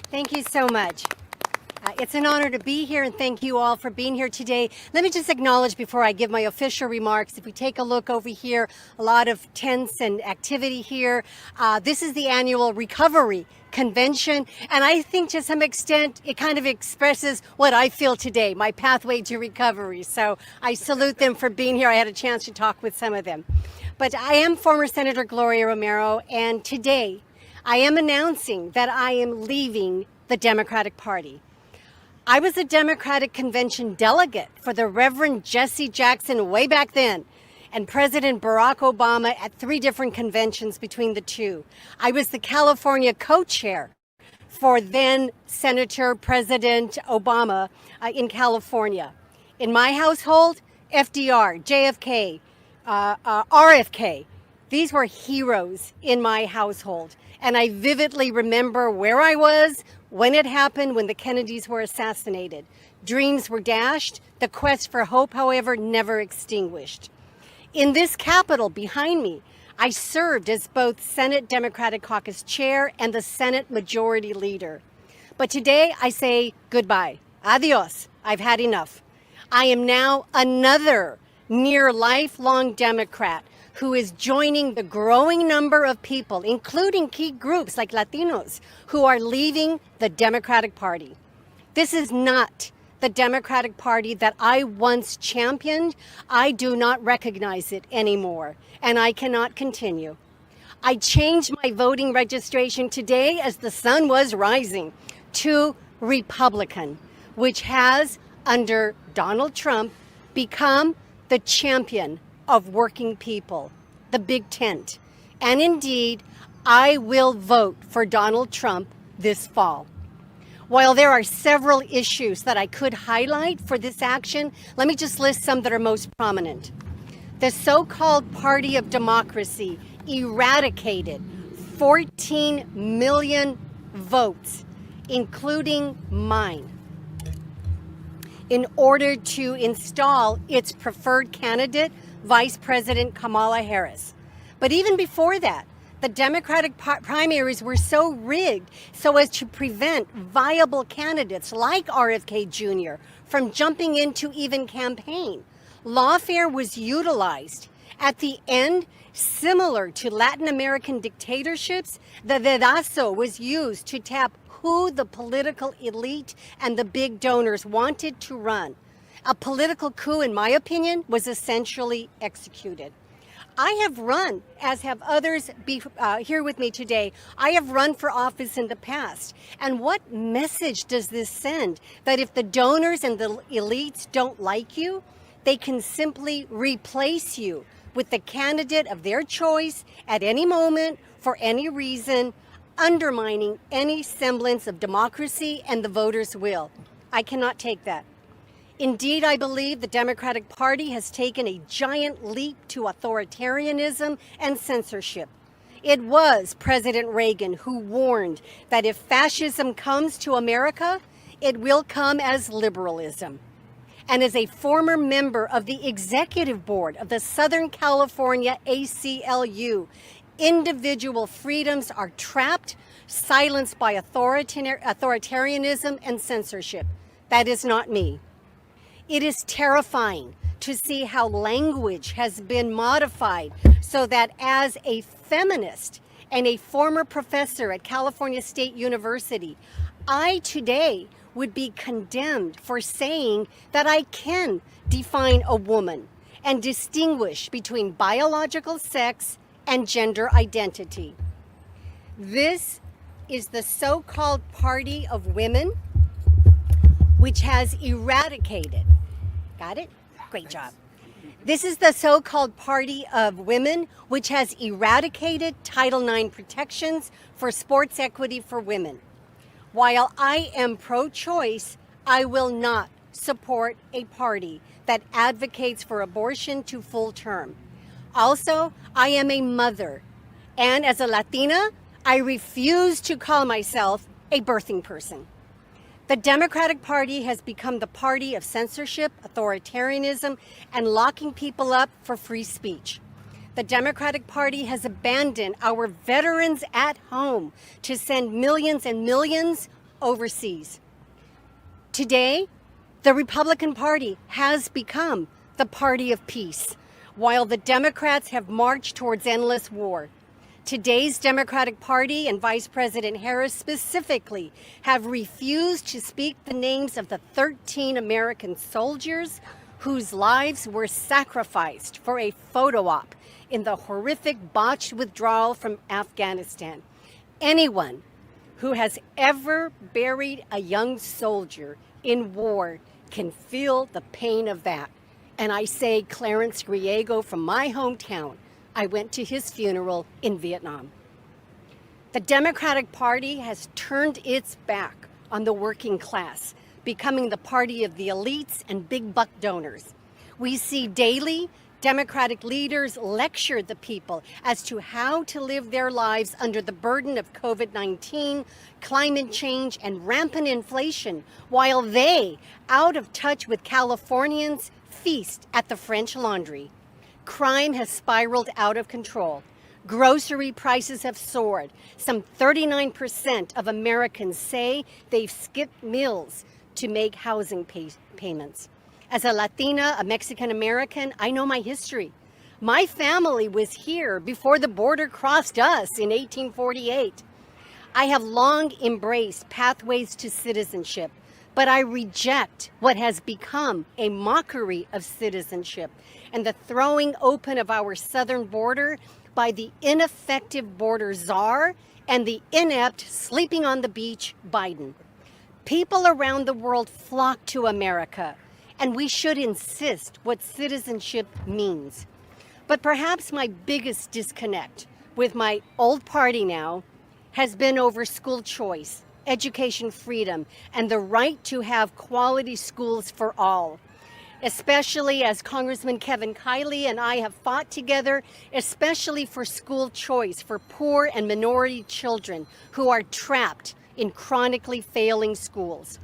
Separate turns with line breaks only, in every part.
Thank you so much. It's an honor to be here, and thank you all for being here today. Let me just acknowledge before I give my official remarks, if we take a look over here, a lot of tents and activity here. This is the annual Recovery Convention, and I think to some extent it kind of expresses what I feel today, my pathway to recovery. So I salute them for being here. I had a chance to talk with some of them. But I am former Senator Gloria Romero, and today I am announcing that I am leaving the Democratic Party. I was a Democratic Convention delegate for the Reverend Jesse Jackson way back then, and President Barack Obama at 3 different conventions between the two. I was the California co-chair for then Senator President Obama in California. In my household, FDR, JFK, RFK, these were heroes in my household. And I vividly remember where I was, when it happened, when the Kennedys were assassinated. Dreams were dashed. The quest for hope, however, never extinguished. In this Capitol behind me, I served as both Senate Democratic Caucus Chair and the Senate Majority Leader. But today I say goodbye. Adios. I've had enough. I am now another near lifelong Democrat who is joining the growing number of people, including key groups like Latinos, who are leaving the Democratic Party. This is not the Democratic Party that I once championed. I do not recognize it anymore, and I cannot continue. I changed my voting registration today as the sun was rising to Republican, which has, under Donald Trump, become the champion of working people, the big tent. And indeed, I will vote for Donald Trump this fall. While there are several issues that I could highlight for this action, let me just list some that are most prominent. The so-called Party of Democracy eradicated 14 million votes, including mine, in order to install its preferred candidate, Vice President Kamala Harris. But even before that, the Democratic primaries were so rigged so as to prevent viable candidates like RFK Jr. from jumping in to even campaign. Lawfare was utilized. At the end, similar to Latin American dictatorships, the dedazo was used to tap who the political elite and the big donors wanted to run. A political coup, in my opinion, was essentially executed. I have run, as have others here with me today, I have run for office in the past. And what message does this send? That if the donors and the elites don't like you, they can simply replace you with the candidate of their choice at any moment, for any reason, undermining any semblance of democracy and the voters' will. I cannot take that. Indeed, I believe the Democratic Party has taken a giant leap to authoritarianism and censorship. It was President Reagan who warned that if fascism comes to America, it will come as liberalism. And as a former member of the executive board of the Southern California ACLU, individual freedoms are trapped, silenced by authoritarianism and censorship. That is not me. It is terrifying to see how language has been modified so that as a feminist and a former professor at California State University, I today would be condemned for saying that I can define a woman and distinguish between biological sex and gender identity. This is the so-called Party of Women, which has eradicated, got it? Great job. This is the so-called Party of Women, which has eradicated Title IX protections for sports equity for women. While I am pro-choice, I will not support a party that advocates for abortion to full term. Also, I am a mother, and as a Latina, I refuse to call myself a birthing person. The Democratic Party has become the party of censorship, authoritarianism, and locking people up for free speech. The Democratic Party has abandoned our veterans at home to send millions and millions overseas. Today, the Republican Party has become the party of peace, while the Democrats have marched towards endless war. Today's Democratic Party and Vice President Harris specifically have refused to speak the names of the 13 American soldiers whose lives were sacrificed for a photo op in the horrific botched withdrawal from Afghanistan. Anyone who has ever buried a young soldier in war can feel the pain of that. And I say Clarence Griego from my hometown, I went to his funeral in Vietnam. The Democratic Party has turned its back on the working class, becoming the party of the elites and big buck donors. We see daily Democratic leaders lecture the people as to how to live their lives under the burden of COVID-19, climate change, and rampant inflation, while they, out of touch with Californians, feast at the French Laundry. Crime has spiraled out of control. Grocery prices have soared. Some 39% of Americans say they've skipped meals to make housing payments. As a Latina, a Mexican American, I know my history. My family was here before the border crossed us in 1848. I have long embraced pathways to citizenship, but I reject what has become a mockery of citizenship and the throwing open of our southern border by the ineffective border czar and the inept sleeping on the beach Biden. People around the world flock to America, and we should insist what citizenship means. But perhaps my biggest disconnect with my old party now has been over school choice, education freedom, and the right to have quality schools for all. Especially as Congressman Kevin Kiley and I have fought together, especially for school choice for poor and minority children who are trapped in chronically failing schools.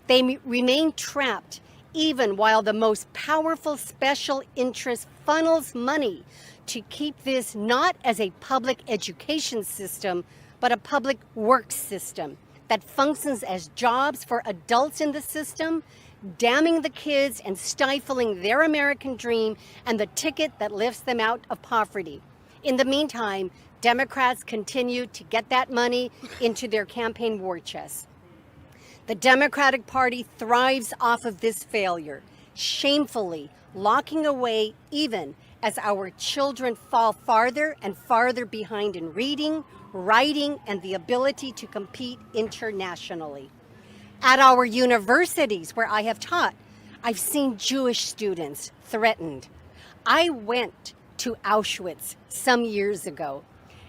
They remain trapped even while the most powerful special interest funnels money to keep this not as a public education system, but a public work system that functions as jobs for adults in the system, damning the kids and stifling their American dream and the ticket that lifts them out of poverty. In the meantime, Democrats continue to get that money into their campaign war chest. The Democratic Party thrives off of this failure, shamefully locking away even as our children fall farther and farther behind in reading, writing, and the ability to compete internationally. At our universities where I have taught, I've seen Jewish students threatened. I went to Auschwitz some years ago,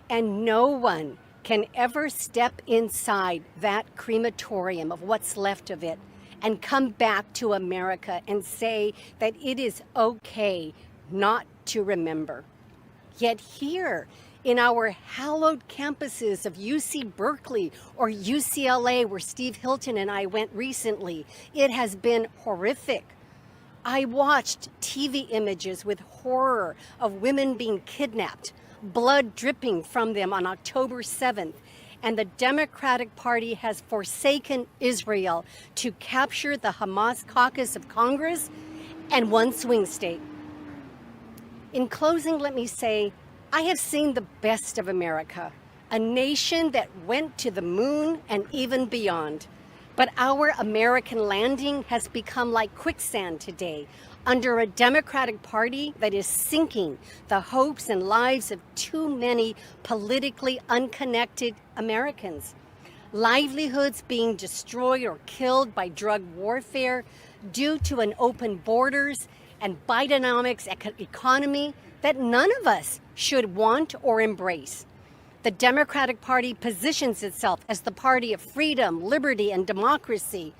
and no one can ever step inside that crematorium of what's left of it and come back to America and say that it is okay not to remember. Yet here, in our hallowed campuses of UC Berkeley or UCLA, where Steve Hilton and I went recently, it has been horrific. I watched TV images with horror of women being kidnapped, blood dripping from them on October 7th, and the Democratic Party has forsaken Israel to capture the Hamas caucus of Congress and one swing state. In closing, let me say, I have seen the best of America, a nation that went to the moon and even beyond. But our American landing has become like quicksand today under a Democratic Party that is sinking the hopes and lives of too many politically unconnected Americans. Livelihoods being destroyed or killed by drug warfare due to an open borders and Bidenomics economy that none of us should want or embrace. The Democratic Party positions itself as the party of freedom, liberty, and democracy.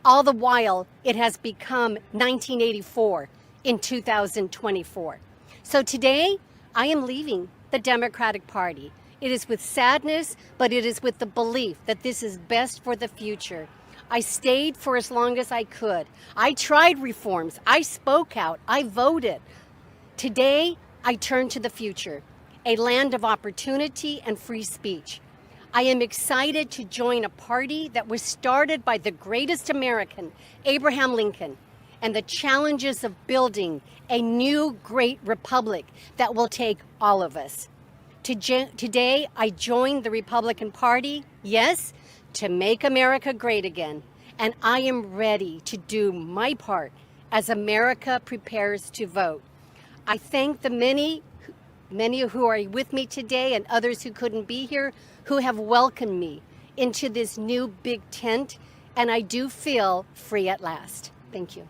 All the while, it has become 1984 in 2024. So today, I am leaving the Democratic Party. It is with sadness, but it is with the belief that this is best for the future. I stayed for as long as I could. I tried reforms. I spoke out. I voted. Today, I turn to the future, a land of opportunity and free speech. I am excited to join a party that was started by the greatest American, Abraham Lincoln, and the challenges of building a new great republic that will take all of us. Today, I joined the Republican Party, yes, to make America great again, and I am ready to do my part as America prepares to vote. I thank the many who are with me today and others who couldn't be here who have welcomed me into this new big tent, and I do feel free at last. Thank you.